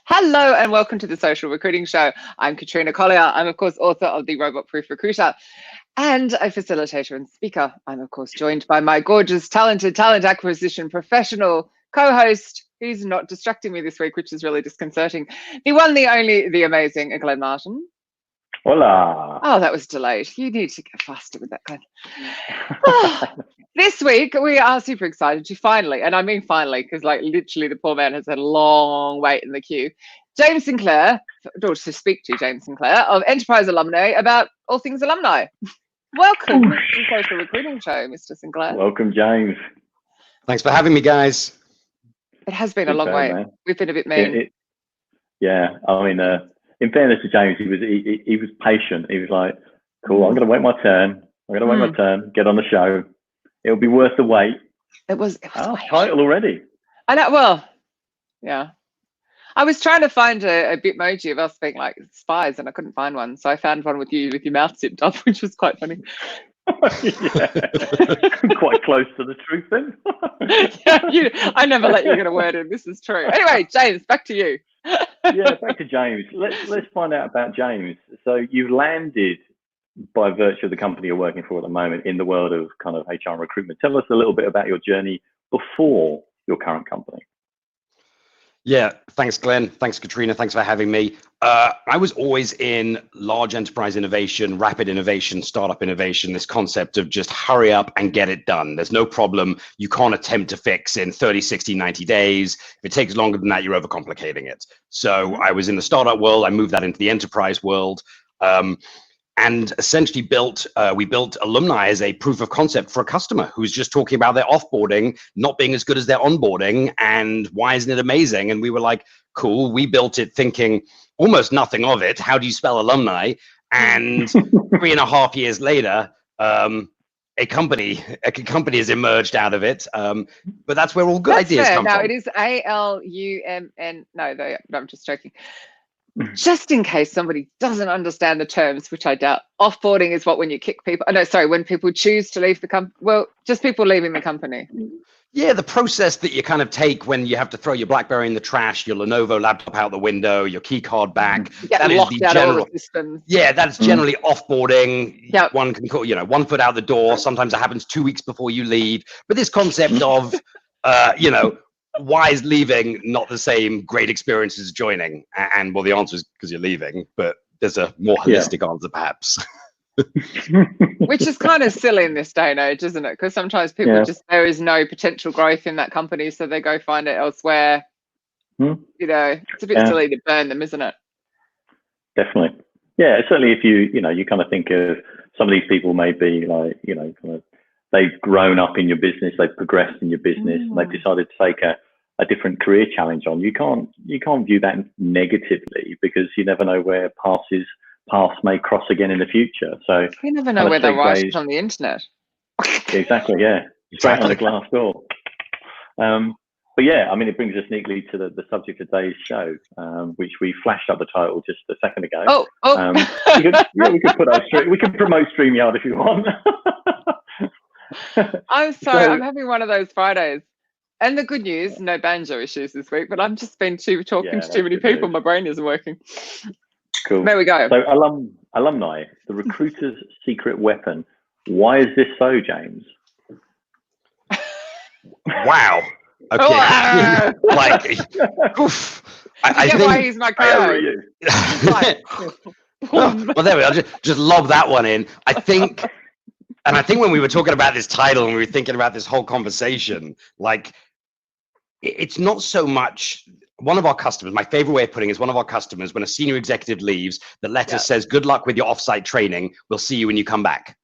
Hello and welcome to the Social Recruiting Show. I'm Katrina Collier. I'm, of course, author of The Robot Proof Recruiter and a facilitator and speaker. I'm, of course, joined by my gorgeous, talented talent acquisition professional co-host, who's not distracting me this week, which is really disconcerting. The one, the only, the amazing Glenn Martin. Hola. Oh, that was delayed. You need to get faster with that, Glenn. This week, we are super excited to finally, and I mean finally, because like literally the poor man has had a long wait in the queue, James Sinclair, or to speak to James Sinclair of Enterprise Alumni about all things alumni. Welcome to the Social Recruiting Show, Mr. Sinclair. Welcome, James. Thanks for having me, guys. It has been a long wait. Man. We've been a bit mean. Yeah, I mean, in fairness to James, he was patient. He was like, cool, I'm going to wait my turn. I'm going to wait my turn, get on the show. It'll be worth the wait. It was title already. I know. Well, yeah. I was trying to find a Bitmoji of us being like spies, and I couldn't find one. So I found one with you with your mouth zipped up, which was quite funny. Quite close to the truth then. Yeah, I never let you get a word in. This is true. Anyway, James, back to you. Yeah, back to James. Let's find out about James. So you landed by virtue of the company you're working for at the moment in the world of kind of HR and recruitment. Tell us a little bit about your journey before your current company. Yeah, thanks, Glenn. Thanks, Katrina. Thanks for having me. I was always in large enterprise innovation, rapid innovation, startup innovation, this concept of just hurry up and get it done. There's no problem you can't attempt to fix in 30, 60, 90 days. If it takes longer than that, you're overcomplicating it. So I was in the startup world. I moved that into the enterprise world. And essentially we built Alumni as a proof of concept for a customer who's just talking about their offboarding not being as good as their onboarding, and why isn't it amazing? And we were like, cool, we built it thinking almost nothing of it. How do you spell alumni? And 3.5 years later, a company has emerged out of it. But that's where all good ideas come from. Now it is ALUMN. No, I'm just joking. Just in case somebody doesn't understand the terms, which I doubt, offboarding is when you kick people. Oh, no, sorry, when people choose to leave the company. Well, just people leaving the company. Yeah, the process that you kind of take when you have to throw your BlackBerry in the trash, your Lenovo laptop out the window, your key card back. That is the general. Yeah, that's generally offboarding. Yep. One can call, 1 foot out the door. Sometimes it happens 2 weeks before you leave. But this concept of, why is leaving not the same great experience as joining? And well, the answer is because you're leaving, but there's a more holistic answer, perhaps. Which is kind of silly in this day and age, isn't it? Because sometimes people there is no potential growth in that company, so they go find it elsewhere. It's a bit silly to burn them, isn't it? Definitely. Yeah, certainly if you kind of think of some of these people may be like, kind of, they've grown up in your business, they've progressed in your business, and they've decided to take a different career challenge on. You can't view that negatively, because you never know where paths may cross again in the future. So you never know where they're right on the internet. Exactly, yeah. Straight on the glass door. But yeah, I mean, it brings us neatly to the subject of today's show, which we flashed up the title just a second ago. We could put we can promote StreamYard if you want. I'm sorry, I'm having one of those Fridays. And the good news, no banjo issues this week, but I've just been talking to too many people. My brain isn't working. Cool. There we go. So alumni, the recruiter's secret weapon. Why is this so, James? Wow. Okay. Oof. I think why he's my co-host. Well, there we are. Just lob that one in. I think when we were talking about this title and we were thinking about this whole conversation, like, it's not so much one of our customers. My favorite way of putting it is one of our customers, when a senior executive leaves, the letter says, good luck with your offsite training. We'll see you when you come back.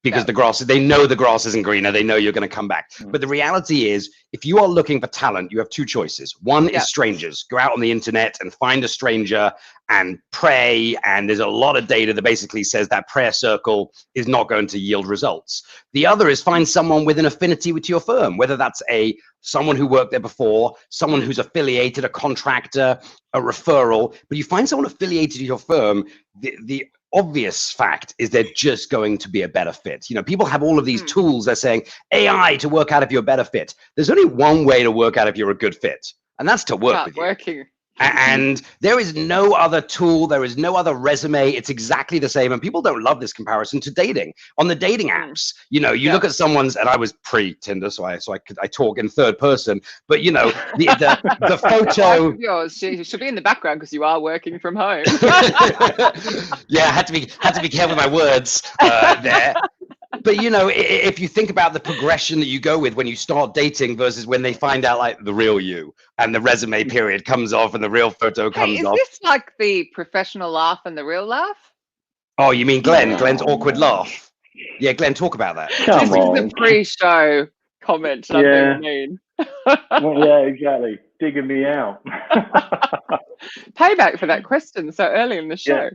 Because they know the grass isn't greener. They know you're going to come back. But the reality is, if you are looking for talent, you have two choices. One is strangers. Go out on the internet and find a stranger and pray. And there's a lot of data that basically says that prayer circle is not going to yield results. The other is find someone with an affinity with your firm, whether that's someone who worked there before, someone who's affiliated, a contractor, a referral. But you find someone affiliated to your firm, the obvious fact is they're just going to be a better fit. People have all of these tools. They're saying AI to work out if you're a better fit. There's only one way to work out if you're a good fit, and that's to work with you. And there is no other tool, there is no other resume. It's exactly the same. And people don't love this comparison to dating. On the dating apps, you know, you look at someone's, and I was pre-Tinder, so I talk in third person. But you know, the photo. Yours, she should be in the background because you are working from home. Yeah, I had to be careful with my words there. But you know, if you think about the progression that you go with when you start dating versus when they find out like the real you and the resume period comes off and the real photo comes off. Is this like the professional laugh and the real laugh? Oh, you mean Glenn? Glenn's awkward laugh. Yeah, Glenn, talk about that. Come on. This is a pre-show comment. Yeah. Mean. Well, yeah, exactly. Digging me out. Payback for that question so early in the show.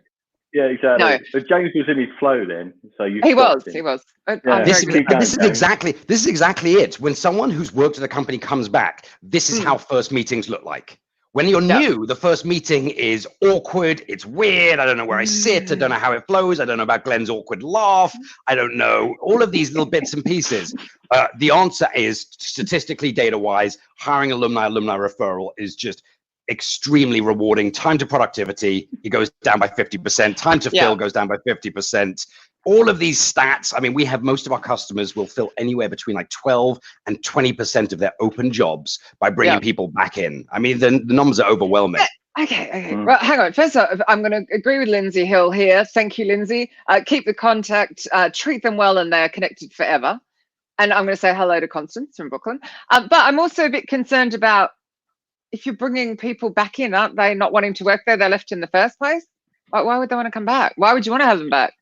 Yeah, exactly. No. But James was in his flow then, so you. He was. Yeah. This is exactly it. When someone who's worked at a company comes back, this is how first meetings look like. When you're new, the first meeting is awkward. It's weird. I don't know where I sit. I don't know how it flows. I don't know about Glenn's awkward laugh. I don't know all of these little bits and pieces. The answer is statistically, data-wise, hiring alumni referral is just extremely rewarding. Time to productivity, it goes down by 50%. Time to fill goes down by 50%. All of these stats, I mean, we have most of our customers will fill anywhere between like 12 and 20% of their open jobs by bringing people back in. I mean, the numbers are overwhelming. Okay. Well, hang on. First off, I'm going to agree with Lindsay Hill here. Thank you, Lindsay. Keep the contact, treat them well, and they are connected forever. And I'm going to say hello to Constance from Brooklyn. But I'm also a bit concerned about if you're bringing people back in, aren't they not wanting to work there? They're left in the first place. Why would they want to come back? Why would you want to have them back?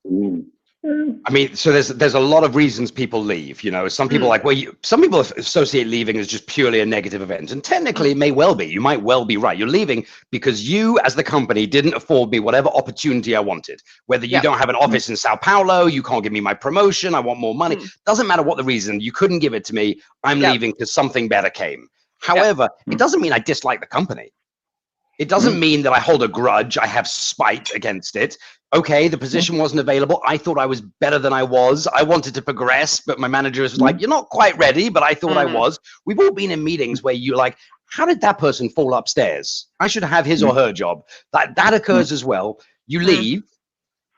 I mean, so there's a lot of reasons people leave. You know, some people some people associate leaving as just purely a negative event, and technically it may well be. You might well be right. You're leaving because you, as the company, didn't afford me whatever opportunity I wanted. Whether you don't have an office in Sao Paulo, you can't give me my promotion, I want more money. Doesn't matter what the reason. You couldn't give it to me. I'm leaving because something better came. However, it doesn't mean I dislike the company. It doesn't mean that I hold a grudge. I have spite against it. Okay, the position wasn't available. I thought I was better than I was. I wanted to progress, but my manager was like, you're not quite ready, but I thought I was. We've all been in meetings where you're like, how did that person fall upstairs? I should have his or her job. That occurs as well. You leave.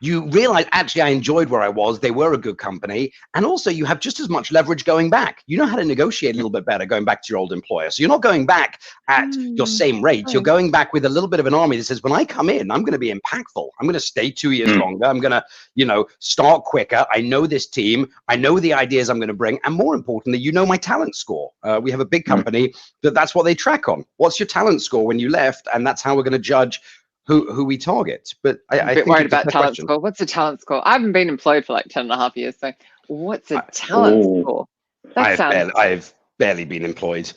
You realize, actually, I enjoyed where I was. They were a good company. And also, you have just as much leverage going back. You know how to negotiate a little bit better going back to your old employer. So you're not going back at your same rate. You're going back with a little bit of an army that says, when I come in, I'm going to be impactful. I'm going to stay 2 years longer. I'm going to, you know, start quicker. I know this team. I know the ideas I'm going to bring. And more importantly, you know my talent score. We have a big company that's what they track on. What's your talent score when you left? And that's how we're going to judge who we target. But I'm a bit worried about talent score. What's a talent score? I haven't been employed for like 10.5 years. So what's a talent score? I've barely been employed.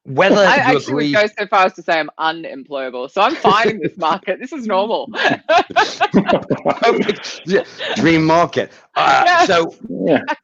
Whether I actually would go so far as to say I'm unemployable. So I'm fine in this market. This is normal. Dream market. So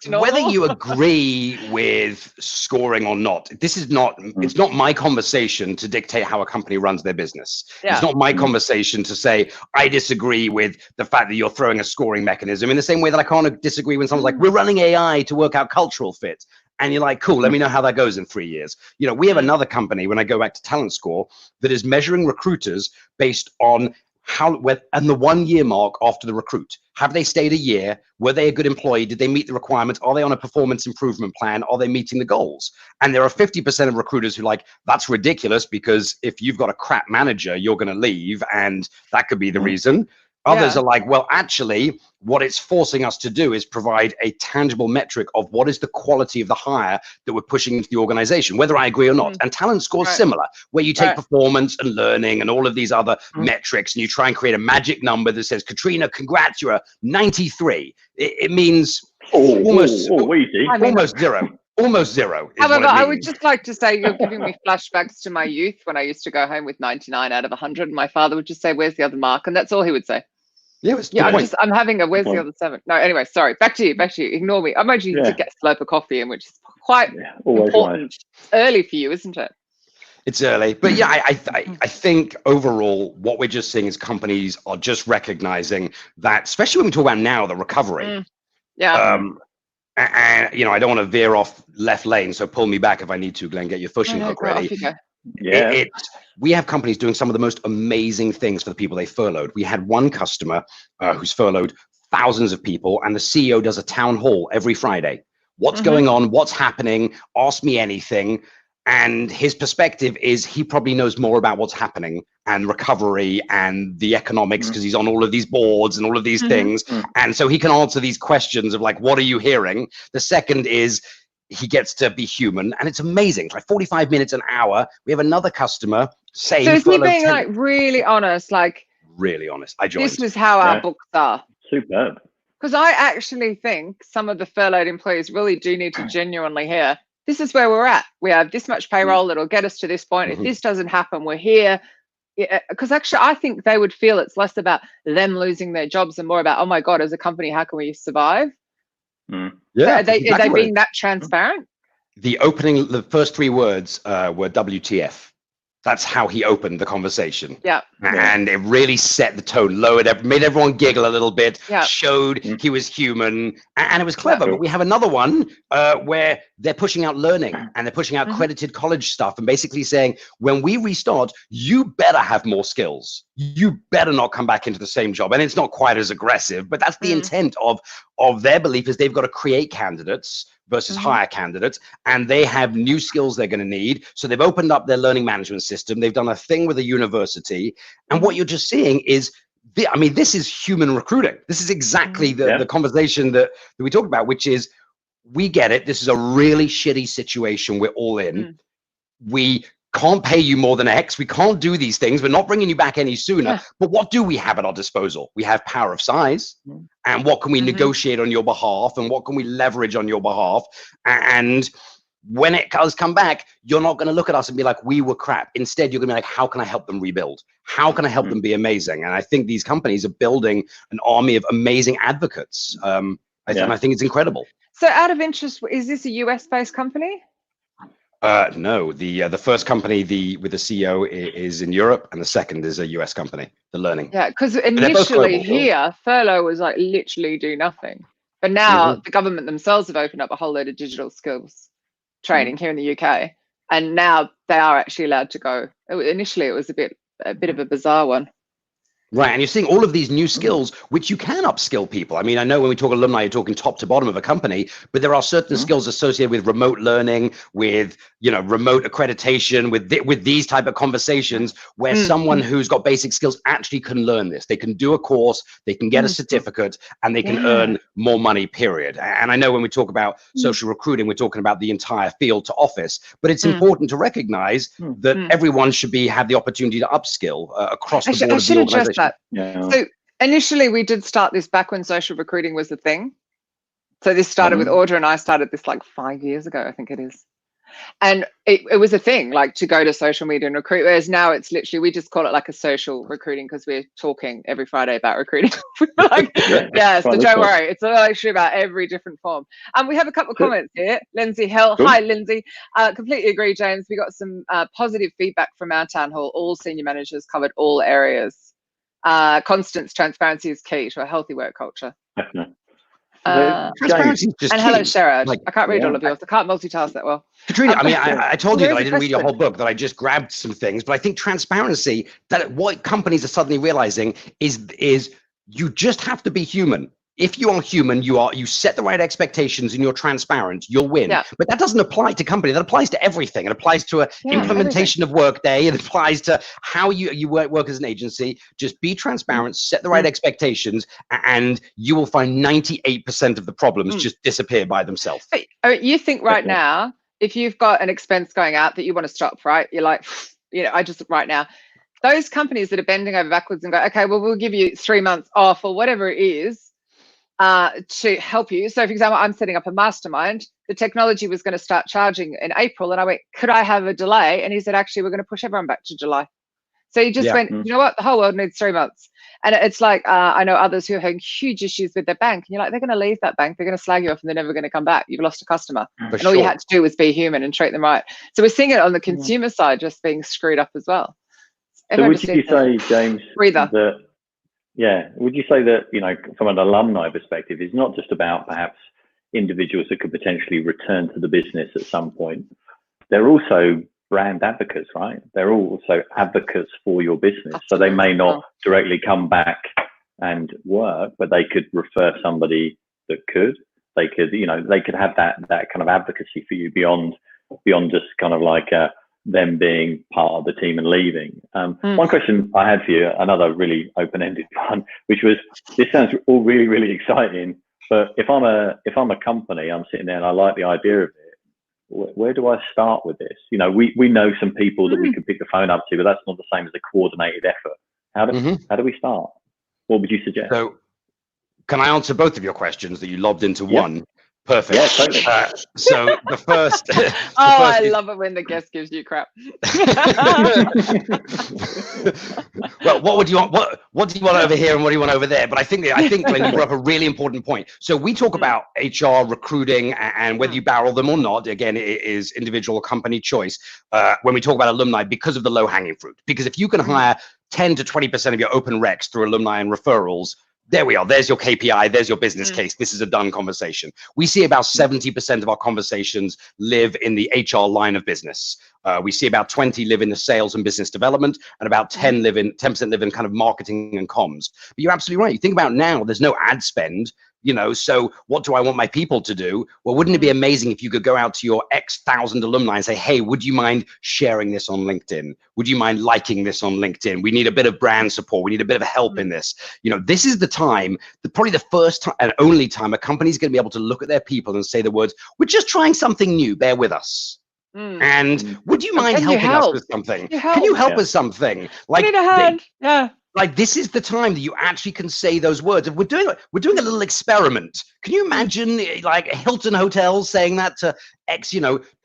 whether you agree with scoring or not, this is not, it's not my conversation to dictate how a company runs their business. It's not my conversation to say, I disagree with the fact that you're throwing a scoring mechanism in the same way that I can't disagree when someone's like, we're running AI to work out cultural fit. And you're like, cool, let me know how that goes in 3 years. You know, we have another company, when I go back to Talent Score, that is measuring recruiters based on and the 1 year mark after the recruit. Have they stayed a year? Were they a good employee? Did they meet the requirements? Are they on a performance improvement plan? Are they meeting the goals? And there are 50% of recruiters who like, that's ridiculous because if you've got a crap manager, you're going to leave and that could be the reason. Others are like, well, actually, what it's forcing us to do is provide a tangible metric of what is the quality of the hire that we're pushing into the organization, whether I agree or not. And talent score is similar, where you take performance and learning and all of these other metrics, and you try and create a magic number that says, Katrina, congrats, you're a 93. It means almost zero. Almost zero. However, I would just like to say you're giving me flashbacks to my youth when I used to go home with 99 out of 100. And my father would just say, where's the other mark? And that's all he would say. Yeah, I'm having a where's the other 7? No, anyway, sorry. Back to you. Ignore me. I'm actually to get a slurp of coffee in, which is quite important. Early for you, isn't it? It's early, but yeah, I think overall what we're just seeing is companies are just recognizing that, especially when we talk about now the recovery. And you know, I don't want to veer off left lane, so pull me back if I need to, Glenn. Get your fishing hook ready. Yeah. We have companies doing some of the most amazing things for the people they furloughed. We had one customer who's furloughed thousands of people, and the CEO does a town hall every Friday. What's going on? What's happening? Ask me anything. And his perspective is he probably knows more about what's happening and recovery and the economics because he's on all of these boards and all of these things. And so he can answer these questions of like, what are you hearing? The second is he gets to be human, and it's amazing. It's like 45 minutes, an hour. We have another customer, same. So is he being like really honest? Like really honest. I joined. This was how our books are. Superb. Because I actually think some of the furloughed employees really do need to genuinely hear, this is where we're at. We have this much payroll that'll get us to this point. If this doesn't happen, we're here. Because actually, I think they would feel it's less about them losing their jobs and more about, oh my God, as a company, how can we survive? Yeah. Are they being that transparent? The first 3 words were WTF. That's how he opened the conversation. Yeah. And it really set the tone, made everyone giggle a little bit, showed he was human, and it was clever. But we have another one where they're pushing out learning and they're pushing out accredited college stuff and basically saying, when we restart, you better have more skills. You better not come back into the same job. And it's not quite as aggressive, but that's the intent of their belief is they've got to create candidates versus hire candidates, and they have new skills they're going to need. So they've opened up their learning management system. They've done a thing with a university, and what you're just seeing is, this is human recruiting. This is exactly the conversation that we talked about, which is, we get it. This is a really shitty situation we're all in. We can't pay you more than X. We can't do these things. We're not bringing you back any sooner. But what do we have at our disposal? We have power of size. And what can we negotiate on your behalf? And what can we leverage on your behalf? And when it does come back, you're not going to look at us and be like, we were crap. Instead, you're going to be like, how can I help them rebuild? How can I help them be amazing? And I think these companies are building an army of amazing advocates. And I think it's incredible. So out of interest, is this a US-based company? No, the first company with the CEO is in Europe, and the second is a US company, the Learning. Yeah, because initially here, furlough was like literally do nothing. But now the government themselves have opened up a whole load of digital skills training here in the UK. And now they are actually allowed to go. Initially, it was a bit of a bizarre one. Right, and you're seeing all of these new skills, which you can upskill people. I mean, I know when we talk alumni, you're talking top to bottom of a company, but there are certain skills associated with remote learning, with remote accreditation, with these type of conversations where someone who's got basic skills actually can learn this. They can do a course, they can get a certificate, and they can earn more money, period. And I know when we talk about social recruiting, we're talking about the entire field to office, but it's important to recognize that everyone should have the opportunity to upskill across the board of the organization. So initially we did start this back when social recruiting was a thing. So this started with Audra, and I started this like 5 years ago, I think it is. And it was a thing, like to go to social media and recruit, whereas now it's literally, we just call it like a social recruiting because we're talking every Friday about recruiting. So don't worry, it's actually about every different form. And we have a couple of comments here. Lindsay Hill, hi Lindsay. Completely agree, James. We got some positive feedback from our town hall. All senior managers covered all areas. Constant transparency is key to a healthy work culture. Definitely. Transparency is just and key. hello, Sherrod. I can't read all of yours. I can't multitask that well. Katrina, I mean, I told you that I didn't read your whole book, that I just grabbed some things, but I think transparency, that what companies are suddenly realizing is you just have to be human. If you are human, you set the right expectations and you're transparent, you'll win. But that doesn't apply to company. That applies to everything. It applies to implementation of Workday. It applies to how you work as an agency. Just be transparent, set the right expectations, and you will find 98% of the problems just disappear by themselves. You think right now, if you've got an expense going out that you want to stop, right? You're like, I just right now. Those companies that are bending over backwards and go, okay, well, we'll give you 3 months off or whatever it is, to help you. So for example, I'm setting up a mastermind. The technology was going to start charging in April, and I went, could I have a delay? And he said, actually, we're going to push everyone back to July. So he just went, you know what, the whole world needs 3 months. And it's like, I know others who are having huge issues with their bank, and you're like, they're going to leave that bank, they're going to slag you off, and they're never going to come back. You've lost a customer. All you had to do was be human and treat them right. So we're seeing it on the consumer side just being screwed up as well. So would you say, James, that would you say that, from an alumni perspective, it's not just about perhaps individuals that could potentially return to the business at some point. They're also brand advocates, right? They're all also advocates for your business. So they may not directly come back and work, but they could refer somebody that could. They could, they could have that kind of advocacy for you beyond just kind of like them being part of the team and leaving. One question I had for you, another really open-ended one, which was, this sounds all really, really exciting, but if I'm a company, I'm sitting there and I like the idea of it, where do I start with this? We know some people that we could pick the phone up to, but that's not the same as a coordinated effort. How do we start? What would you suggest? So, can I answer both of your questions that you lobbed into one? Perfect. Yeah, totally. So the first. I love it when the guest gives you crap. Well, what do you want over here and what do you want over there? But I think Glenn, you brought up a really important point. So we talk about HR recruiting and whether you barrel them or not. Again, it is individual company choice. When we talk about alumni, because of the low hanging fruit. Because if you can hire 10 to 20% of your open recs through alumni and referrals, there we are. There's your KPI. There's your business case. This is a done conversation. We see about 70% of our conversations live in the HR line of business. We see about 20 live in the sales and business development, and about 10% live in kind of marketing and comms. But you're absolutely right. You think about now, there's no ad spend. So what do I want my people to do? Well, wouldn't it be amazing if you could go out to your X thousand alumni and say, hey, would you mind sharing this on LinkedIn? Would you mind liking this on LinkedIn? We need a bit of brand support. We need a bit of help in this. This is the time, probably the first time and only time a company's going to be able to look at their people and say the words, we're just trying something new. Bear with us. And would you mind helping us with something? Can you help with something? Like, need a hand. Yeah. Like, this is the time that you actually can say those words. We're doing a little experiment. Can you imagine like Hilton Hotels saying that to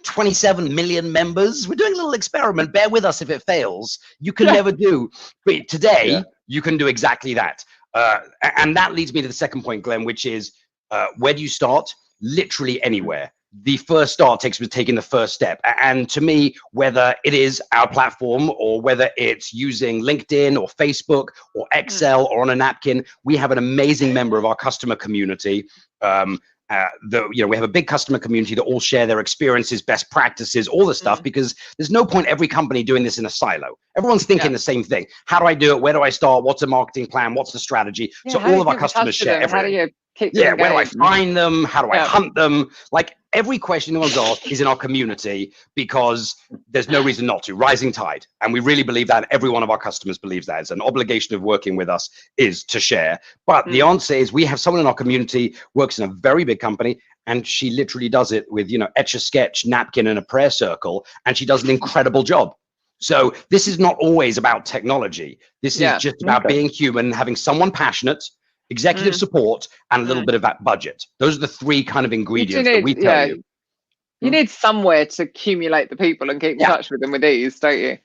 27 million members? We're doing a little experiment. Bear with us if it fails. You can never do. But today, you can do exactly that. And that leads me to the second point, Glenn, which is where do you start? Literally anywhere. The first start takes with taking the first step. And to me, whether it is our platform or whether it's using LinkedIn or Facebook or Excel or on a napkin, we have an amazing member of our customer community. We have a big customer community that all share their experiences, best practices, all the stuff, because there's no point every company doing this in a silo. Everyone's thinking the same thing. How do I do it? Where do I start? What's the marketing plan? What's the strategy? So all of our customers share everything. How do you keep where do I find them? How do I hunt them? Like, every question anyone's asked is in our community, because there's no reason not to. Rising tide. And we really believe that. Every one of our customers believes that. It's an obligation of working with us is to share. But the answer is, we have someone in our community, works in a very big company, and she literally does it with, Etch-a-Sketch, napkin, and a prayer circle. And she does an incredible job. So this is not always about technology. This is just about being human, having someone passionate, executive support, and a little bit of that budget. Those are the three kind of ingredients that we tell you. You need somewhere to accumulate the people and keep in touch with them with ease, don't you?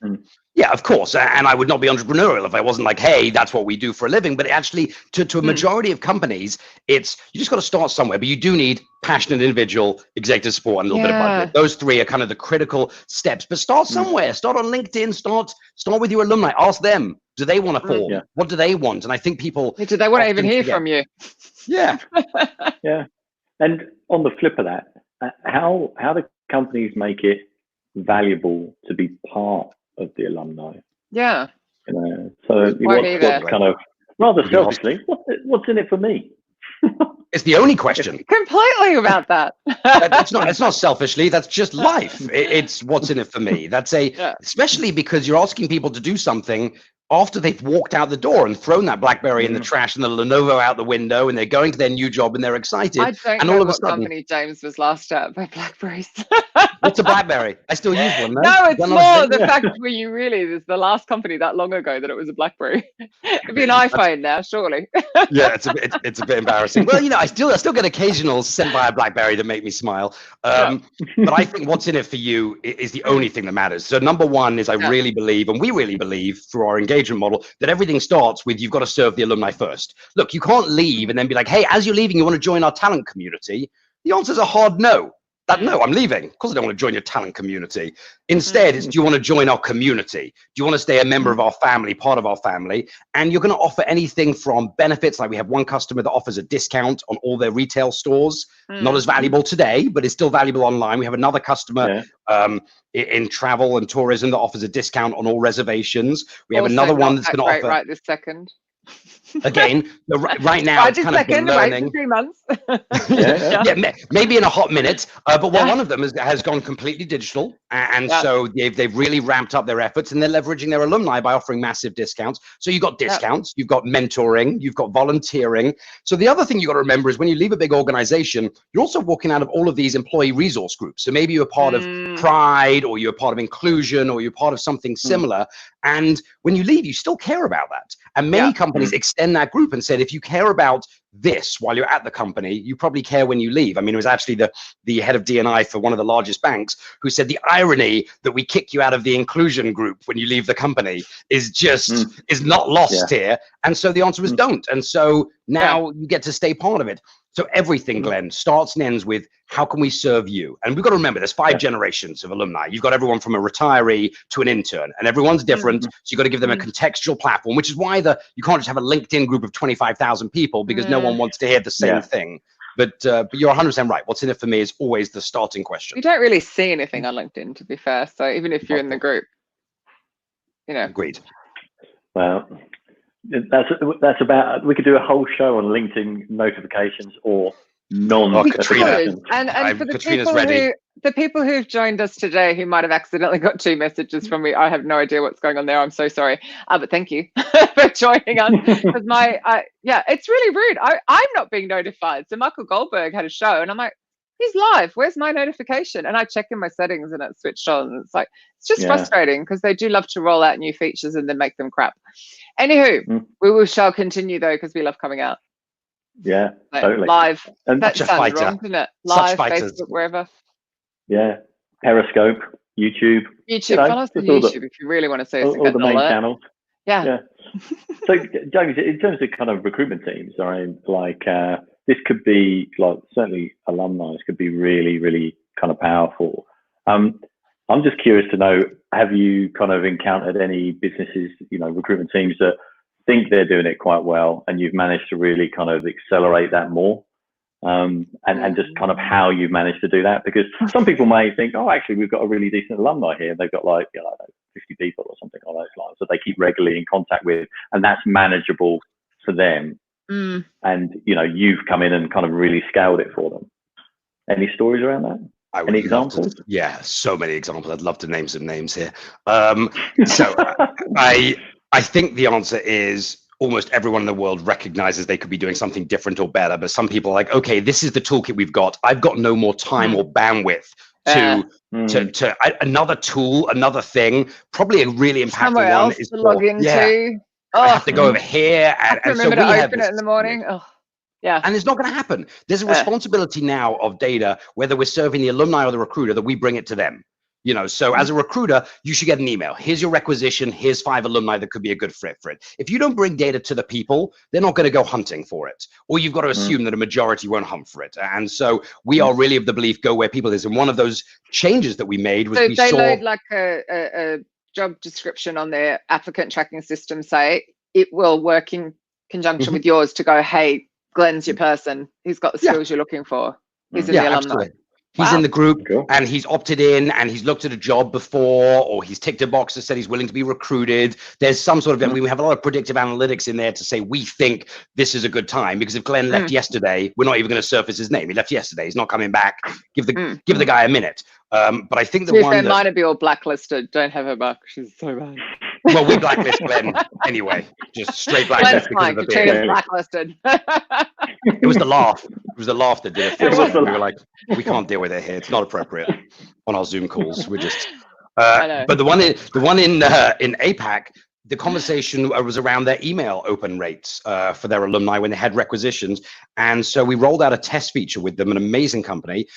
Yeah, of course. And I would not be entrepreneurial if I wasn't like, hey, that's what we do for a living. But actually, to a majority of companies, you just got to start somewhere. But you do need passionate individual, executive support, and a little bit of budget. Those three are kind of the critical steps. But start somewhere. Start on LinkedIn. Start with your alumni. Ask them, do they want to form? What do they want? And I think people... Do they want to even hear from you? Yeah. And on the flip of that, how do companies make it valuable to be part of the alumni? So what's kind of, rather selfishly, what's in it for me? It's the only question. Completely about that. It's not selfishly, that's just life. It's what's in it for me. That's especially because you're asking people to do something after they've walked out the door and thrown that BlackBerry in the trash and the Lenovo out the window, and they're going to their new job and they're excited. I don't know what company James was last at by BlackBerries. What's a BlackBerry? I still use one. No, it's more the fact where you really, it's the last company that long ago that it was a BlackBerry. It'd be an iPhone now, surely. Yeah, it's a bit embarrassing. Well, I still get occasionals sent by a BlackBerry that make me smile. But I think what's in it for you is the only thing that matters. So number one is I really believe, and we really believe through our engagement model, that everything starts with, you've got to serve the alumni first. Look, you can't leave and then be like, hey, as you're leaving, you want to join our talent community? The answer is a hard no. No, I'm leaving. Of course I don't want to join your talent community. Instead, it's, do you want to join our community? Do you want to stay a member of our family, part of our family? And you're going to offer anything from benefits, like we have one customer that offers a discount on all their retail stores. Not as valuable today, but it's still valuable online. We have another customer in travel and tourism that offers a discount on all reservations. We have another one that's going to offer right this second. Again, right now it's kind of been learning. 3 months. Maybe in a hot minute. But one of them has gone completely digital, and so they've really ramped up their efforts, and they're leveraging their alumni by offering massive discounts. So you've got discounts, you've got mentoring, you've got volunteering. So the other thing you got to remember is when you leave a big organization, you're also walking out of all of these employee resource groups. So maybe you're part of Pride, or you're part of Inclusion, or you're part of something similar. And when you leave, you still care about that. And many companies extend that group and said, if you care about this while you're at the company, you probably care when you leave. I mean, it was actually the head of D&I for one of the largest banks who said the irony that we kick you out of the inclusion group when you leave the company is just is not lost here. And so the answer was don't. And so now you get to stay part of it. So everything, Glenn, starts and ends with how can we serve you? And we've got to remember there's 5 generations of alumni. You've got everyone from a retiree to an intern, and everyone's different. So you've got to give them a contextual platform, which is why you can't just have a LinkedIn group of 25,000 people because no one wants to hear the same thing. But you're 100% right. What's in it for me is always the starting question. You don't really see anything on LinkedIn, to be fair. So even if you're in the group, Agreed. Well, that's about, we could do a whole show on LinkedIn notifications or Katrina. And for the people who've joined us today who might have accidentally got 2 messages from me, I have no idea what's going on there. I'm so sorry. But thank you for joining us. Because it's really rude. I'm not being notified. So Michael Goldberg had a show and I'm like, he's live. Where's my notification? And I check in my settings and it's switched on. And it's just frustrating because they do love to roll out new features and then make them crap. Anywho, we shall continue though because we love coming out. Yeah, totally. Live. And that sounds wrong, doesn't it? Live, Facebook, wherever. Yeah. Periscope, YouTube. Follow us on YouTube if you really want to see us. All the main channels. Yeah. So, James, in terms of kind of recruitment teams, I mean, like this could be like certainly alumni could be really, really kind of powerful. I'm just curious to know, have you kind of encountered any businesses, recruitment teams that think they're doing it quite well and you've managed to really kind of accelerate that more? And just kind of how you've managed to do that, because some people may think, oh, actually we've got a really decent alumni here. They've got like 50 people or something on those lines that they keep regularly in contact with, and that's manageable for them. And you've come in and kind of really scaled it for them. Any stories around that? Any examples? So many examples. I'd love to name some names here. So I think the answer is almost everyone in the world recognizes they could be doing something different or better, but some people are like, okay, this is the toolkit we've got. I've got no more time or bandwidth to another tool, another thing. Probably a really impactful one is to log into. I have to go over here and remember to open it in the morning. And it's not going to happen. There's a responsibility now of data, whether we're serving the alumni or the recruiter, that we bring it to them. So as a recruiter, you should get an email. Here's your requisition. Here's 5 alumni that could be a good fit for it. If you don't bring data to the people, they're not going to go hunting for it. Or you've got to assume that a majority won't hunt for it. And so we are really of the belief, go where people is. And one of those changes that we made was we saw load like a job description on their applicant tracking system, say it will work in conjunction with yours to go, hey, Glenn's your person. He's got the skills you're looking for. He's in the alumni. Absolutely. He's in the group and he's opted in and he's looked at a job before, or he's ticked a box that said he's willing to be recruited. There's some sort of, we have a lot of predictive analytics in there to say, we think this is a good time, because if Glenn left yesterday, we're not even going to surface his name. He left yesterday. He's not coming back. Give the guy a minute. But I think the one might be all blacklisted. Don't have her back. She's so bad. Well, we blacklist Glenn anyway. Just straight blacklist. Katrina's blacklisted. It was the laugh. It was the laugh that did it. We were like, we can't deal with it here. It's not appropriate on our Zoom calls. We're just. But the one in APAC, the conversation was around their email open rates for their alumni when they had requisitions, and so we rolled out a test feature with them, an amazing company,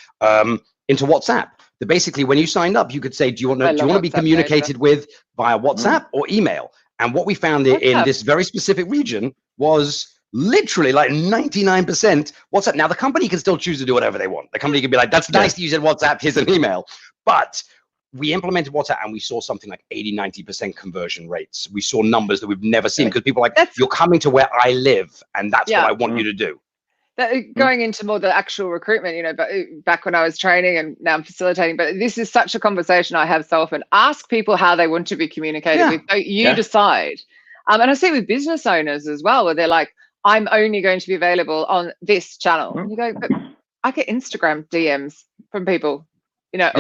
into WhatsApp. That basically, when you signed up, you could say, do you want to be communicated with via WhatsApp or email? And what we found in this very specific region was literally like 99% WhatsApp. Now the company can still choose to do whatever they want. The company can be like, that's nice that you said WhatsApp, here's an email. But we implemented WhatsApp and we saw something like 80-90% conversion rates. We saw numbers that we've never seen because people are like, you're coming to where I live and that's what I want you to do. Going into more the actual recruitment, you know, but back when I was training and now I'm facilitating, but this is such a conversation I have so often. Ask people how they want to be communicated with. So you decide. And I see it with business owners as well, where they're like, I'm only going to be available on this channel. And you go, but I get Instagram DMs from people, you know,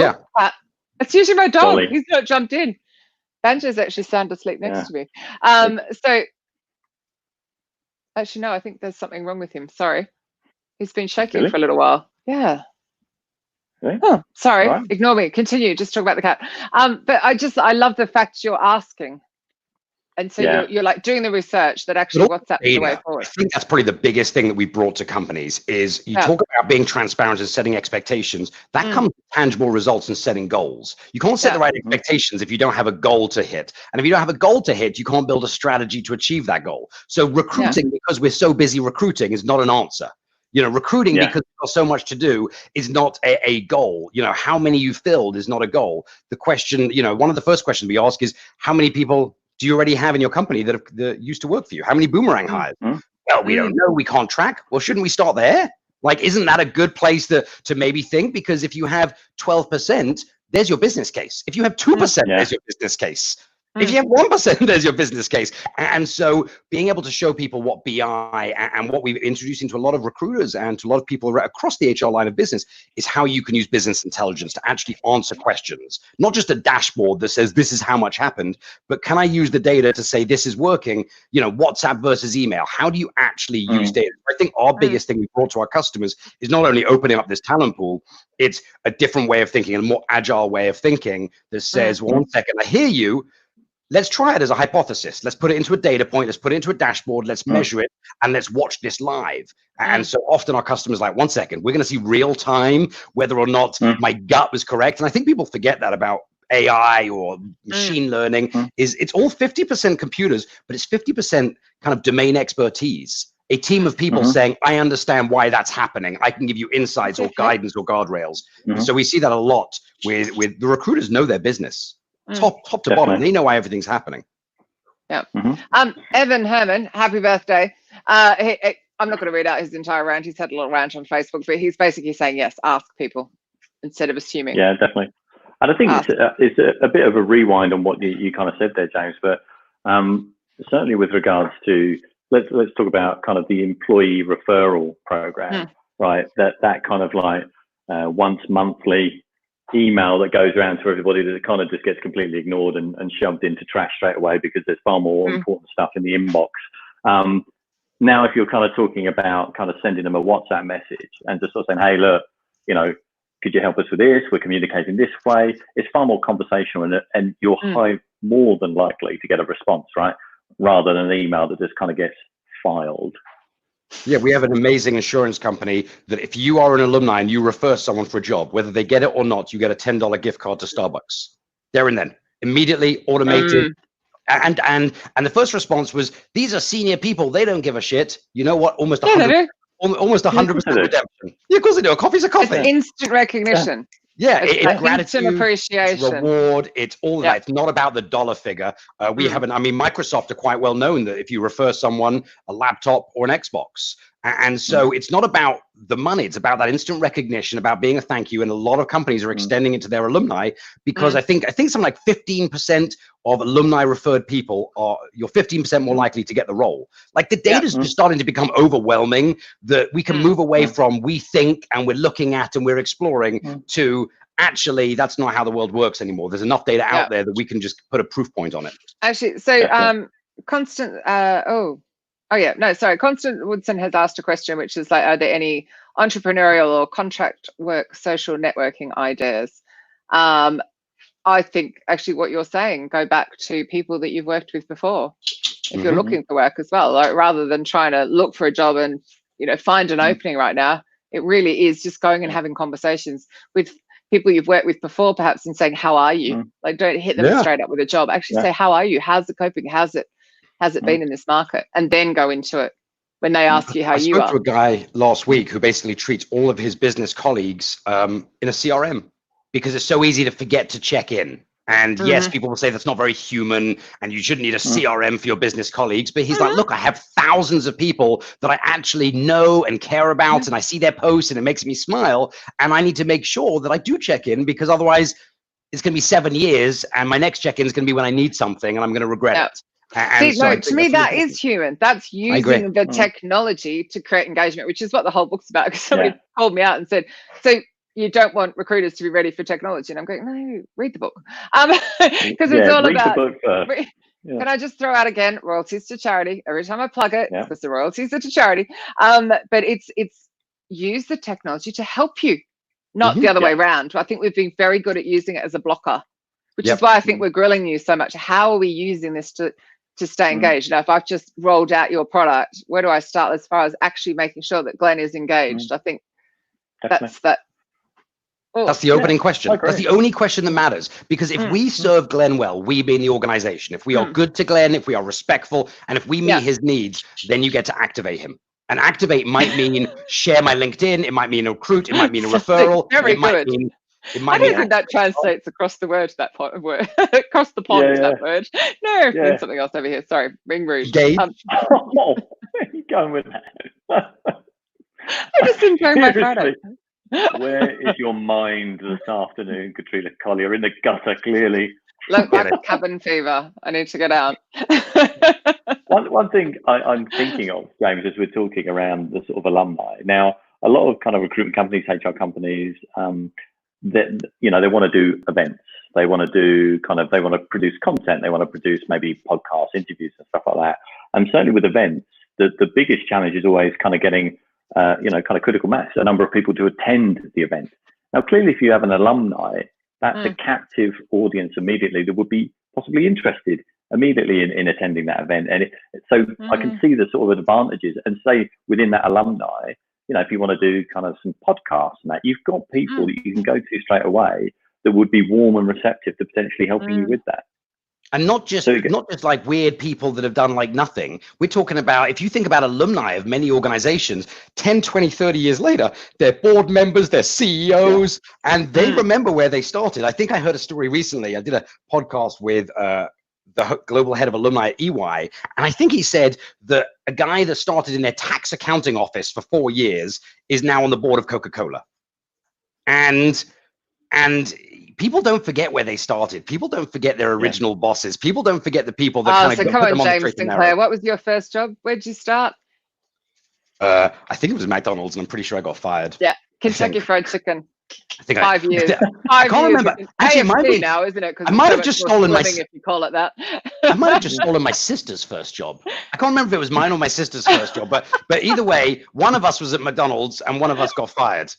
it's usually my dog. He's not jumped in. Banjo's actually sound asleep next to me. So actually, no, I think there's something wrong with him. Sorry. He's been shaking for a little while. Yeah. Really? Oh, sorry. Right. Ignore me. Continue. Just talk about the cat. But I love the fact you're asking. And so you're like doing the research that actually WhatsApp is the way forward. I think that's probably the biggest thing that we brought to companies is you talk about being transparent and setting expectations. That comes with tangible results and setting goals. You can't set the right expectations if you don't have a goal to hit. And if you don't have a goal to hit, you can't build a strategy to achieve that goal. So recruiting, because we're so busy recruiting, is not an answer. You know, recruiting because there's got so much to do is not a goal. You know, how many you filled is not a goal. The question, you know, one of the first questions we ask is, how many people do you already have in your company that used to work for you? How many boomerang hires? Well, we don't know. We can't track. Well, shouldn't we start there? Like, isn't that a good place to maybe think? Because if you have 12%, there's your business case. If you have 2%, there's your business case. If you have 1%, there's your business case. And so being able to show people what BI and what we've introduced into a lot of recruiters and to a lot of people across the HR line of business is how you can use business intelligence to actually answer questions. Not just a dashboard that says this is how much happened, but can I use the data to say this is working? You know, WhatsApp versus email. How do you actually use data? I think our biggest thing we brought to our customers is not only opening up this talent pool, it's a different way of thinking, a more agile way of thinking that says, well, 1 second, I hear you. Let's try it as a hypothesis. Let's put it into a data point. Let's put it into a dashboard. Let's measure it and let's watch this live. And so often our customers are like, 1 second, we're going to see real time whether or not my gut was correct. And I think people forget that about AI or machine learning is it's all 50% computers, but it's 50% kind of domain expertise. A team of people saying, I understand why that's happening. I can give you insights or guidance or guardrails. So we see that a lot with the recruiters know their business. Top to bottom, they know why everything's happening. Evan Herman, happy birthday. I'm not going to read out his entire rant. He's had a little rant on Facebook, but he's basically saying, yes, ask people instead of assuming. Yeah, definitely. And I think it's a bit of a rewind on what you kind of said there, James, but certainly with regards to, let's talk about kind of the employee referral program, right? That kind of like once monthly email that goes around to everybody that kind of just gets completely ignored and shoved into trash straight away because there's far more important stuff in the inbox. Now, if you're kind of talking about kind of sending them a WhatsApp message and just sort of saying, hey, look, you know, could you help us with this? We're communicating this way. It's far more conversational and you're more than likely to get a response, right? Rather than an email that just kind of gets filed. Yeah, we have an amazing insurance company that if you are an alumni and you refer someone for a job, whether they get it or not, you get a $10 gift card to Starbucks. There and then, immediately automated. And the first response was, these are senior people. They don't give a shit. You know what? Almost 100% redemption. Yeah, of course they do. A coffee's a coffee. It's instant recognition. Yeah, it's gratitude, appreciation, it's reward. It's all that. It's not about the dollar figure. We haven't. I mean, Microsoft are quite well known that if you refer someone a laptop or an Xbox, and so it's not about the money. It's about that instant recognition, about being a thank you. And a lot of companies are extending it to their alumni because I think something like 15% of alumni referred people you're 15% more likely to get the role. Like the data is just starting to become overwhelming that we can move away from we think and we're looking at and we're exploring to actually that's not how the world works anymore. There's enough data out there that we can just put a proof point on it. Actually, so Constant Constant Woodson has asked a question, which is like, are there any entrepreneurial or contract work social networking ideas? I think actually what you're saying, go back to people that you've worked with before. If you're looking for work as well, like rather than trying to look for a job and, you know, find an opening right now, it really is just going and having conversations with people you've worked with before, perhaps, and saying, how are you? Like, don't hit them straight up with a job. Actually say, how are you? How's it coping? How's it been in this market? And then go into it. when they ask you how I you spoke are. to a guy last week who basically treats all of his business colleagues in a CRM because it's so easy to forget to check in. And yes, people will say that's not very human and you shouldn't need a CRM for your business colleagues. But he's like, look, I have thousands of people that I actually know and care about, and I see their posts and it makes me smile. And I need to make sure that I do check in, because otherwise it's going to be 7 years and my next check in is going to be when I need something and I'm going to regret it. And See, so no, to me, that is human. That's using the technology to create engagement, which is what the whole book's about. Because somebody called me out and said, so you don't want recruiters to be ready for technology? And I'm going, no, read the book. Because it's all about, the book first. Can I just throw out again, royalties to charity? Every time I plug it, because the royalties are to charity. But it's use the technology to help you, not the other way around. I think we've been very good at using it as a blocker, which is why I think we're grilling you so much. How are we using this to stay engaged? Now, if I've just rolled out your product, where do I start as far as actually making sure that Glenn is engaged? I think that's that. That's the opening question. That's the only question that matters. Because if we serve Glenn well, we being the organization, if we are good to Glenn, if we are respectful, and if we meet his needs, then you get to activate him. And activate might mean share my LinkedIn. It might mean a recruit. It might mean a referral. Very good. I don't think that translates across the word, that word, across the pond, that word. No, there's something else over here. Sorry, being rude. Gabe? Where are you going with that? I just enjoy my Friday. Where is your mind this afternoon, Katrina Collier? In the gutter, clearly. Look, like cabin fever. I need to get out. One thing I'm thinking of, James, as we're talking around the sort of alumni. Now, a lot of kind of recruitment companies, HR companies, that they want to do events. They want to do they want to produce content. They want to produce maybe podcasts, interviews, and stuff like that. And certainly with events, the biggest challenge is always kind of getting kind of critical mass, a number of people to attend the event. Now, clearly, if you have an alumni, that's a captive audience immediately that would be possibly interested immediately in attending that event. And so I can see the sort of advantages. And say within that alumni, if you want to do kind of some podcasts and that, you've got people that you can go to straight away that would be warm and receptive to potentially helping you with that. And not just like weird people that have done like nothing. We're talking about, if you think about alumni of many organizations, 10, 20, 30 years later, they're board members, they're CEOs, and they remember where they started. I think I heard a story recently. I did a podcast with the global head of alumni at EY. And I think he said that a guy that started in their tax accounting office for 4 years is now on the board of Coca-Cola. And people don't forget where they started. People don't forget their original bosses. People don't forget the people that kind of so come on, James Sinclair. What was your first job? Where'd you start? I think it was McDonald's, and I'm pretty sure I got fired. Yeah, Kentucky Fried Chicken. I think 5 years. I can't remember. Actually, it might be now, isn't it? I might have just stolen my. If you call it that. I might have just stolen my sister's first job. I can't remember if it was mine or my sister's first job, but either way, one of us was at McDonald's and one of us got fired.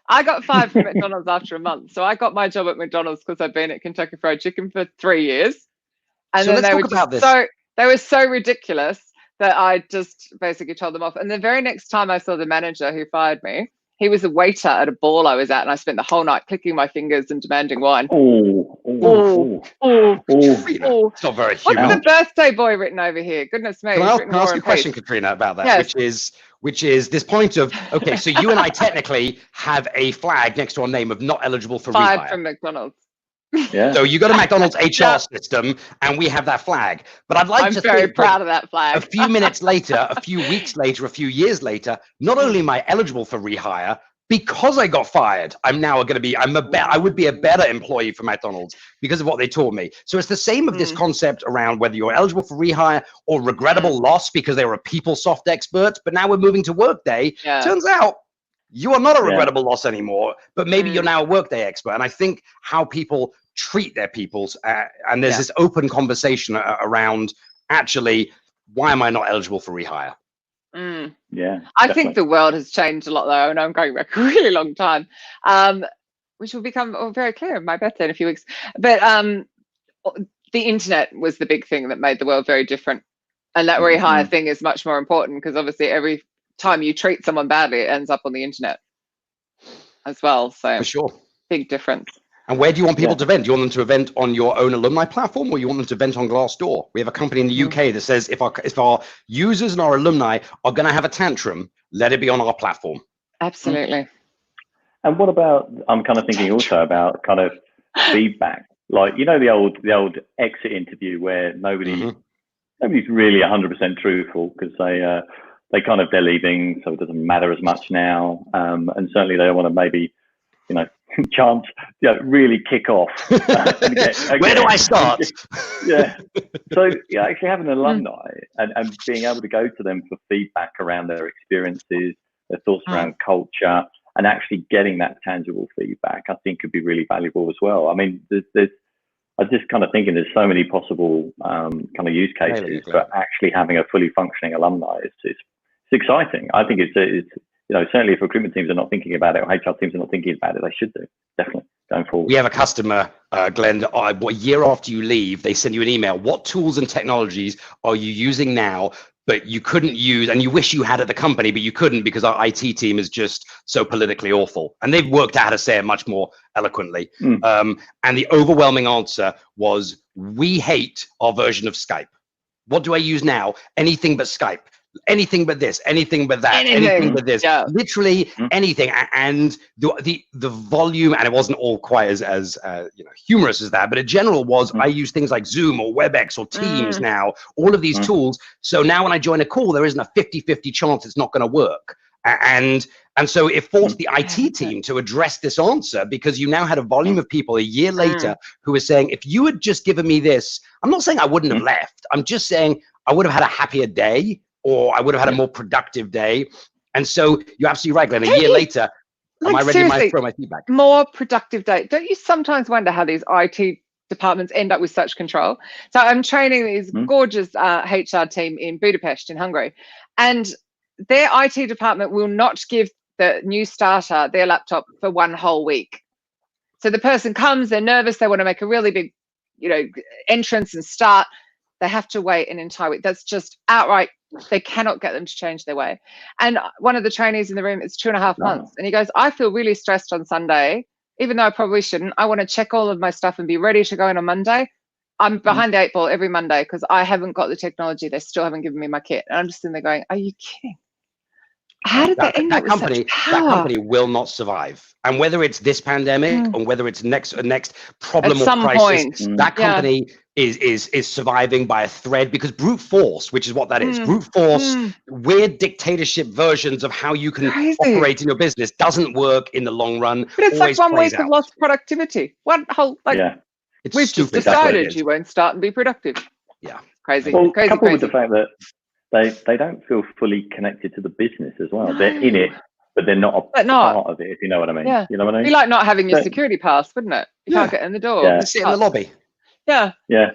I got fired from McDonald's after a month. So I got my job at McDonald's because I'd been at Kentucky Fried Chicken for 3 years. And then they were so ridiculous that I just basically told them off. And the very next time I saw the manager who fired me, he was a waiter at a ball I was at, and I spent the whole night clicking my fingers and demanding wine. It's not very human. What's the birthday boy written over here? Goodness me. Can I ask you a question, Katrina, about that? Yes. Which is this point of, okay, so you and I technically have a flag next to our name of not eligible for rehire. Fired from McDonald's. Yeah. So you go to McDonald's HR system and we have that flag. But I'd like to think, I'm very proud of that flag. A few minutes later, a few weeks later, a few years later, not only am I eligible for rehire, because I got fired, I'm now going to be, I would be a better employee for McDonald's because of what they taught me. So it's the same of this concept around whether you're eligible for rehire or regrettable loss because they were a PeopleSoft expert, but now we're moving to Workday. Yeah. Turns out you are not a regrettable loss anymore, but maybe you're now a Workday expert. And I think how people treat their peoples, and there's this open conversation around actually, why am I not eligible for rehire? Yeah, I think the world has changed a lot though, and I'm going back a really long time, which will become very clear on my birthday in a few weeks. But the internet was the big thing that made the world very different, and that rehire thing is much more important because obviously every time you treat someone badly, it ends up on the internet as well. So for sure, big difference. And where do you want people to vent? Do you want them to event on your own alumni platform, or you want them to vent on Glassdoor? We have a company in the UK that says if our users and our alumni are going to have a tantrum, let it be on our platform. Absolutely. And what about, I'm kind of thinking also about kind of feedback, like, you know, the old exit interview where nobody's really 100% truthful because they're leaving, so it doesn't matter as much now, and certainly they don't want to maybe, you know, chance, really kick off. Where do I start? So actually having an alumni and being able to go to them for feedback around their experiences, their thoughts around culture, and actually getting that tangible feedback, I think could be really valuable as well. I mean, I'm just kind of thinking there's so many possible kind of use cases, but actually having a fully functioning alumni is exciting. I think it's you know, certainly if recruitment teams are not thinking about it, or HR teams are not thinking about it, they should do, definitely, going forward. We have a customer, Glenn, a year after you leave, they send you an email. What tools and technologies are you using now, but you couldn't use, and you wish you had at the company, but you couldn't because our IT team is just so politically awful? And they've worked out how to say it much more eloquently. And the overwhelming answer was, we hate our version of Skype. What do I use now? Anything but Skype. Anything but this, anything but that, anything but this, literally anything. And the volume, and it wasn't all quite as you know, humorous as that, but in general was, I use things like Zoom or WebEx or Teams now, all of these tools. So now when I join a call, there isn't a 50-50 chance it's not going to work. And so it forced the IT team to address this answer, because you now had a volume of people a year later who were saying, if you had just given me this, I'm not saying I wouldn't have left. I'm just saying I would have had a happier day, or I would have had a more productive day. And so you're absolutely right, Glenn. A year later, am I ready to throw my feedback? More productive day. Don't you sometimes wonder how these IT departments end up with such control? So I'm training these gorgeous HR team in Budapest in Hungary, and their IT department will not give the new starter their laptop for one whole week. So the person comes, they're nervous, they want to make a really big, you know, entrance and start. They have to wait an entire week. That's just outright, they cannot get them to change their way. And one of the trainees in the room, it's 2.5 months. And he goes, I feel really stressed on Sunday, even though I probably shouldn't. I want to check all of my stuff and be ready to go in on Monday. I'm behind the 8 ball every Monday because I haven't got the technology. They still haven't given me my kit. And I'm just sitting there going, are you kidding? How did that end up with such power? That company will not survive. And whether it's this pandemic or whether it's next problem or crisis, that company is surviving by a thread, because brute force, which is what that is, brute force, weird dictatorship versions of how you can operate in your business doesn't work in the long run. But it's like 1 week of lost productivity. One whole, like, we've just decided you won't start and be productive. Yeah. Crazy. Well, crazy, coupled crazy. with the fact that they don't feel fully connected to the business as well. They're in it, but they're not a part of it, if you know what I mean. Yeah. You know what I mean? It'd be like not having your security pass, wouldn't it? You can't get in the door. Yeah. Sit in the lobby. Yeah. Yeah.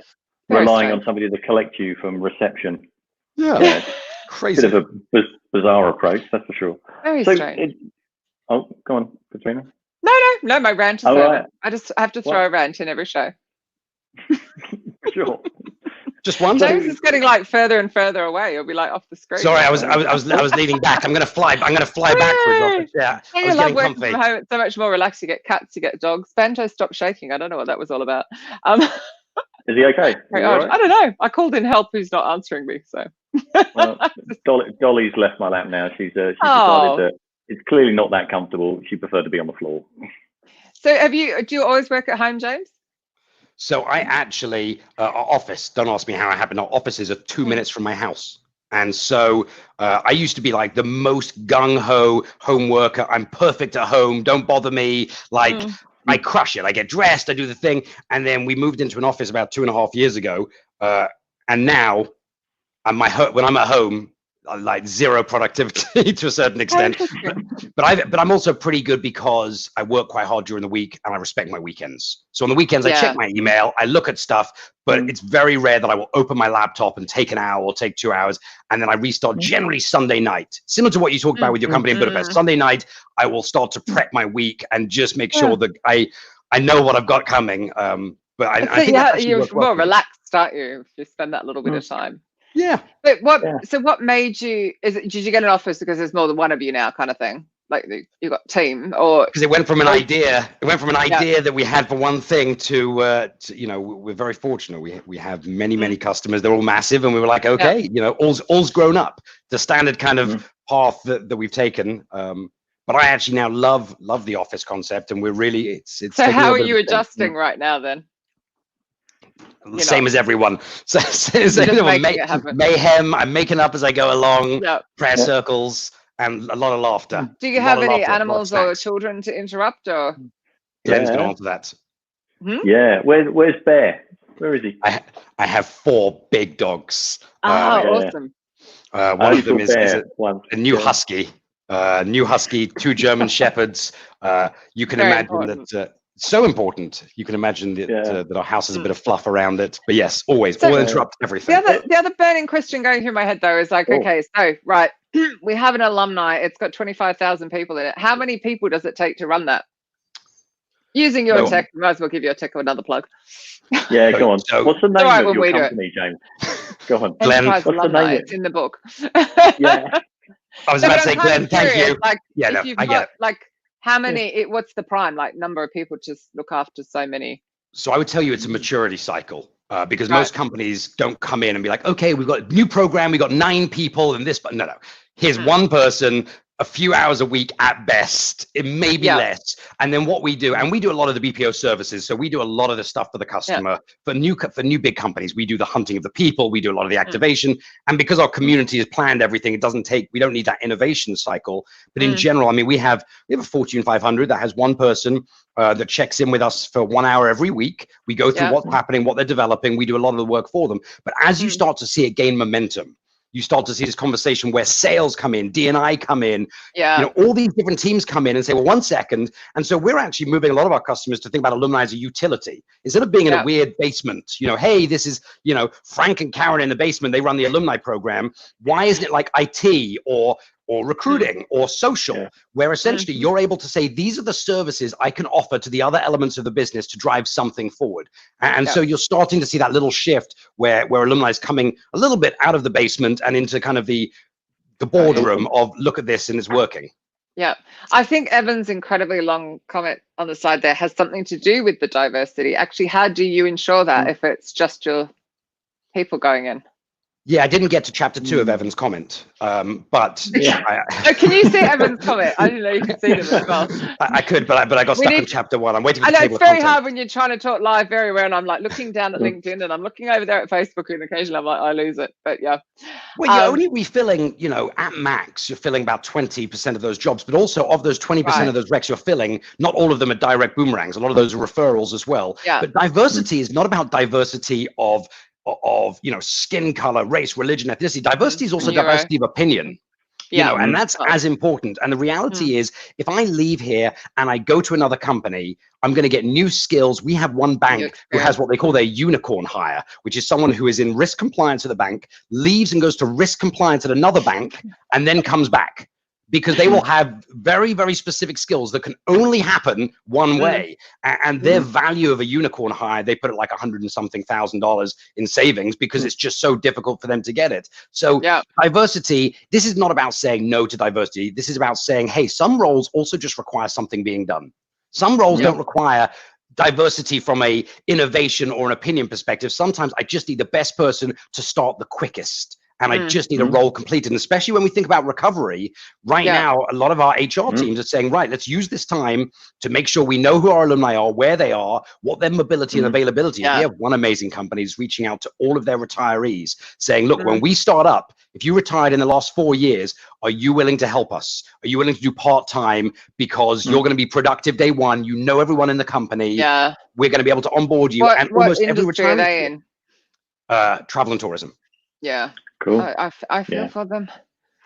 Very Relying strange. on somebody to collect you from reception. Yeah. Crazy. Bit of a bizarre approach, that's for sure. Very strange. Go on, Katrina. No, my rant is over. Right. I just have to throw a rant in every show. Sure. Just one. James is getting like further and further away. You'll be like off the screen. Sorry, I was leaning back. I'm gonna fly backwards off the chair. I love working from home. It's so much more relaxed. You get cats, you get dogs. Banjo, stop shaking. I don't know what that was all about. Is he okay? Right? I don't know. I called in help. Who's not answering me? So. Well, Dolly's left my lap now. She's decided that it's clearly not that comfortable. She preferred to be on the floor. So do you always work at home, James? So I actually, our office, don't ask me how it happened, our offices are 2 minutes from my house. And so I used to be like the most gung-ho home worker. I'm perfect at home. Don't bother me. Like, I crush it. I get dressed. I do the thing. And then we moved into an office about 2.5 years ago. And now when I'm at home, like zero productivity to a certain extent, but I'm also pretty good because I work quite hard during the week and I respect my weekends. So on the weekends, I check my email, I look at stuff, but it's very rare that I will open my laptop and take an hour or take 2 hours, and then I restart generally Sunday night. Similar to what you talked about with your company in Budapest. Sunday night, I will start to prep my week and just make sure that I know what I've got coming. But I think you're more relaxed, aren't you, if you spend that little bit of time? Yeah. But what made you, did you get an office because there's more than one of you now, kind of thing? like you got team, or because it went from an idea. It went from an idea Yeah. that we had for one thing to you know, we're very fortunate. We have many customers. They're all massive, and we were like, okay, you know, all's grown up. The standard kind of path that we've taken. But I actually now love the office concept, and we're really it's. So taking a how are bit of you a thing. adjusting right now then? Same as everyone. So, making it happen. mayhem. I'm making up as I go along. Yeah. Prayer circles and a lot of laughter. Do you A lot have of any laughter, a lot of animals or snacks. children to interrupt, or? Glenn's going to answer that. Yeah. Where's Bear? Where is he? I have 4 big dogs. Awesome. One of them is a new Yeah. husky. New husky, 2 German shepherds. You can Very imagine important. that. So important. You can imagine that our house has a bit of fluff around it. But yes, always, So- all interrupt everything. The other burning question going through my head though is like, okay, so right, we have an alumni. It's got 25,000 people in it. How many people does it take to run that? Using your tech, might as well give your tech another plug. Yeah, go on. So- What's the name Alright, of when your we do it. company, James? Go on. Glenn, Enterprise what's the alumni. name? It's in the book. Yeah. I was No, about but to say, I'm kind Glenn, of thank curious, you. Like, Yeah, if no, you've I got, get it. like, how many? What's the prime like number of people to look after so many? So I would tell you it's a maturity cycle because Right. most companies don't come in and be like, okay, we've got a new program, we've got 9 people and this, but no. Here's one person, a few hours a week at best, it may be less. And then what we do, and we do a lot of the BPO services, so we do a lot of the stuff for the customer. For new big companies, we do the hunting of the people, we do a lot of the activation. And because our community has planned everything, we don't need that innovation cycle. But in general, I mean, we have a Fortune 500 that has one person that checks in with us for 1 hour every week. We go through what's happening, what they're developing. We do a lot of the work for them. But as you start to see it gain momentum, you start to see this conversation where sales come in, D&I come in, you know, all these different teams come in and say, well, 1 second. And so we're actually moving a lot of our customers to think about alumni as a utility. Instead of being in a weird basement, you know, hey, this is, you know, Frank and Karen in the basement, they run the alumni program. Why isn't it like IT or recruiting or social, where essentially you're able to say, these are the services I can offer to the other elements of the business to drive something forward. And so you're starting to see that little shift where alumni is coming a little bit out of the basement and into kind of the boardroom of look at this and it's working. Yeah, I think Evan's incredibly long comment on the side there has something to do with the diversity. Actually, how do you ensure that if it's just your people going in? Yeah, I didn't get to chapter 2 of Evan's comment, but Can you see Evan's comment? I didn't know you could see them as well. I could, but I got stuck on chapter 1. I'm waiting for I the know table it's of very content. hard when you're trying to talk live very well, and I'm like looking down at LinkedIn and I'm looking over there at Facebook, and occasionally I'm like, I lose it. But yeah. Well, you're only refilling, you know, at max, you're filling about 20% of those jobs, but also of those 20% of those recs you're filling, not all of them are direct boomerangs. A lot of those are referrals as well. Yeah. But diversity is not about diversity of you know, skin color, race, religion, ethnicity. Diversity is also diversity of opinion. You know, and that's as important. And the reality is, if I leave here and I go to another company, I'm going to get new skills. We have one bank who has what they call their unicorn hire, which is someone who is in risk compliance at the bank, leaves and goes to risk compliance at another bank, and then comes back. Because they will have very, very specific skills that can only happen one way. And their value of a unicorn hire, they put it like $100 and something thousand in savings because it's just so difficult for them to get it. So diversity, this is not about saying no to diversity. This is about saying, hey, some roles also just require something being done. Some roles don't require diversity from a innovation or an opinion perspective. Sometimes I just need the best person to start the quickest. And I just need a role completed. And especially when we think about recovery, right now, a lot of our HR teams are saying, right, let's use this time to make sure we know who our alumni are, where they are, what their mobility and availability is. We have one amazing company is reaching out to all of their retirees saying, look, when we start up, if you retired in the last 4 years, are you willing to help us? Are you willing to do part-time because you're going to be productive day one? You know everyone in the company. Yeah. We're going to be able to onboard you. What almost every industry are they in? Travel and tourism. Yeah. Cool. I feel for them.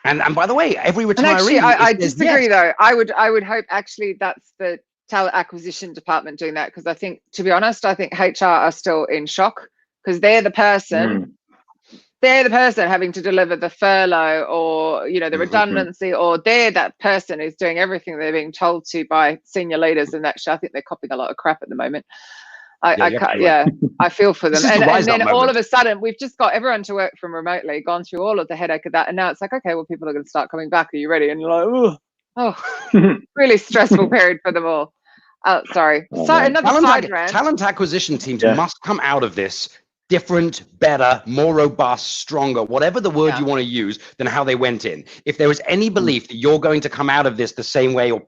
And by the way, every retiree. And actually, I disagree though. I would hope actually that's the talent acquisition department doing that, because I think, to be honest, I think HR are still in shock because they're the person. They're the person having to deliver the furlough or, you know, the redundancy, or they're that person who's doing everything they're being told to by senior leaders. And actually, I think they're copying a lot of crap at the moment. I feel for them. And then all of a sudden, we've just got everyone to work from remotely, gone through all of the headache of that. And now it's like, okay, well, people are going to start coming back. Are you ready? And you're like, oh, Oh, really stressful period for them all. Sorry. Oh, So man. another side rant. Talent acquisition teams Yeah. must come out of this different, better, more robust, stronger, whatever the word Yeah. you want to use, than how they went in. If there was any belief that you're going to come out of this the same way, or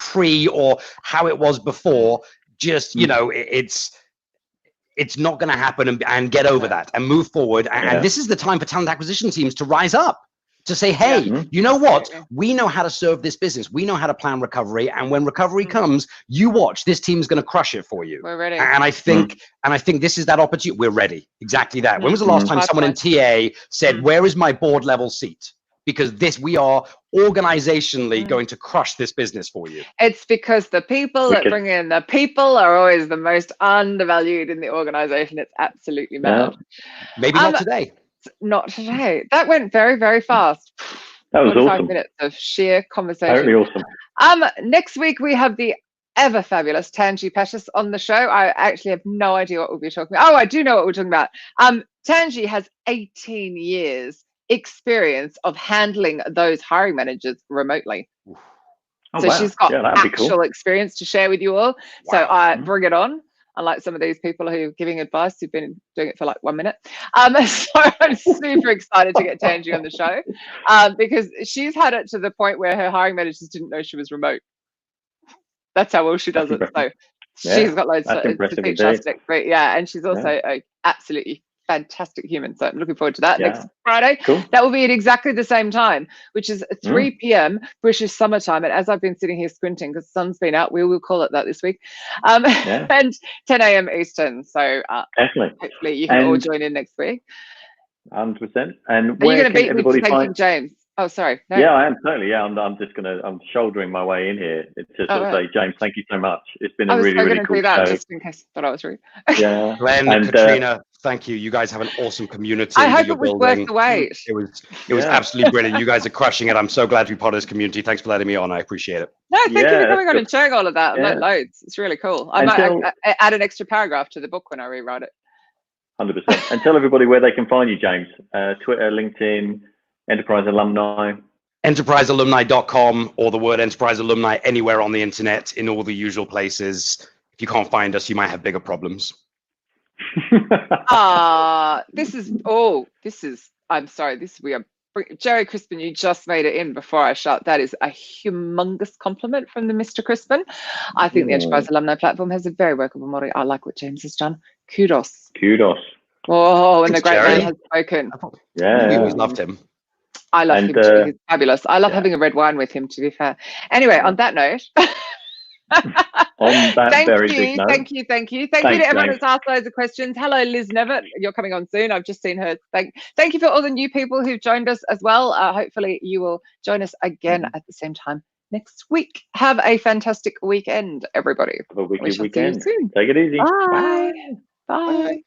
or how it was before, just, you know, it's not going to happen, and get over that and move forward. And this is the time for talent acquisition teams to rise up, to say, hey, you know what? We know how to serve this business. We know how to plan recovery. And when recovery comes, you watch, this team's going to crush it for you. We're ready. And I think, this is that opportunity. We're ready. Exactly that. When was the last time someone in TA said, where is my board level seat? Because we are organizationally going to crush this business for you. It's because the people that bring in the people are always the most undervalued in the organization. It's absolutely mad. Maybe not today. Not today. That went very, very fast. That was 45 awesome. minutes of sheer conversation. Totally awesome. Next week we have the ever fabulous Tanji Pettis on the show. I actually have no idea what we'll be talking about. Oh, I do know what we're talking about. Tanji has 18 years experience of handling those hiring managers remotely. Oh, so wow. she's got actual experience to share with you all. So I bring it on. Unlike some of these people who are giving advice who've been doing it for like 1 minute. So I'm super excited to get Tanji on the show, because she's had it to the point where her hiring managers didn't know she was remote. That's how well she does it. So she's got loads to teach us next week. Yeah, and she's also a absolutely fantastic human. So I'm looking forward to that next Friday. Cool. That will be at exactly the same time, which is 3 p.m. British summertime. And as I've been sitting here squinting because the sun's been out, we will call it that this week. And 10 a.m. Eastern. So definitely. Hopefully you can all join in next week. 100%. And are you going to beat me for thanking thanking James? Oh, sorry. No. Yeah, I am totally. Yeah, I'm shouldering my way in here to sort of say, James, thank you so much. It's been a really, really cool show. Just in case I thought I was rude. Yeah. Glenn and Katrina, thank you. You guys have an awesome community. I hope it was worth the wait. It was absolutely brilliant. You guys are crushing it. I'm so glad to be part of this community. Thanks for letting me on. I appreciate it. No, thank you for coming on and sharing all of that. Yeah. Loads. It's really cool. I might add an extra paragraph to the book when I rewrite it. 100%. And tell everybody where they can find you, James. Twitter, LinkedIn, Enterprise Alumni. EnterpriseAlumni.com, or the word Enterprise Alumni anywhere on the internet, in all the usual places. If you can't find us, you might have bigger problems. Jerry Crispin, you just made it in before I shut. That is a humongous compliment from the Mr. Crispin. I think the Enterprise Alumni platform has a very workable model. I like what James has done. Kudos. Oh, and the great man has spoken. Yeah. We always loved him. I love him too. He's fabulous. I love having a red wine with him, to be fair. Anyway, on that note. Thank you to everyone that's asked loads of questions. Hello, Liz Nevitt. You're coming on soon. I've just seen her. Thank you for all the new people who've joined us as well. Hopefully you will join us again at the same time next week. Have a fantastic weekend, everybody. Have a wicked weekend. Take it easy. Bye. Bye.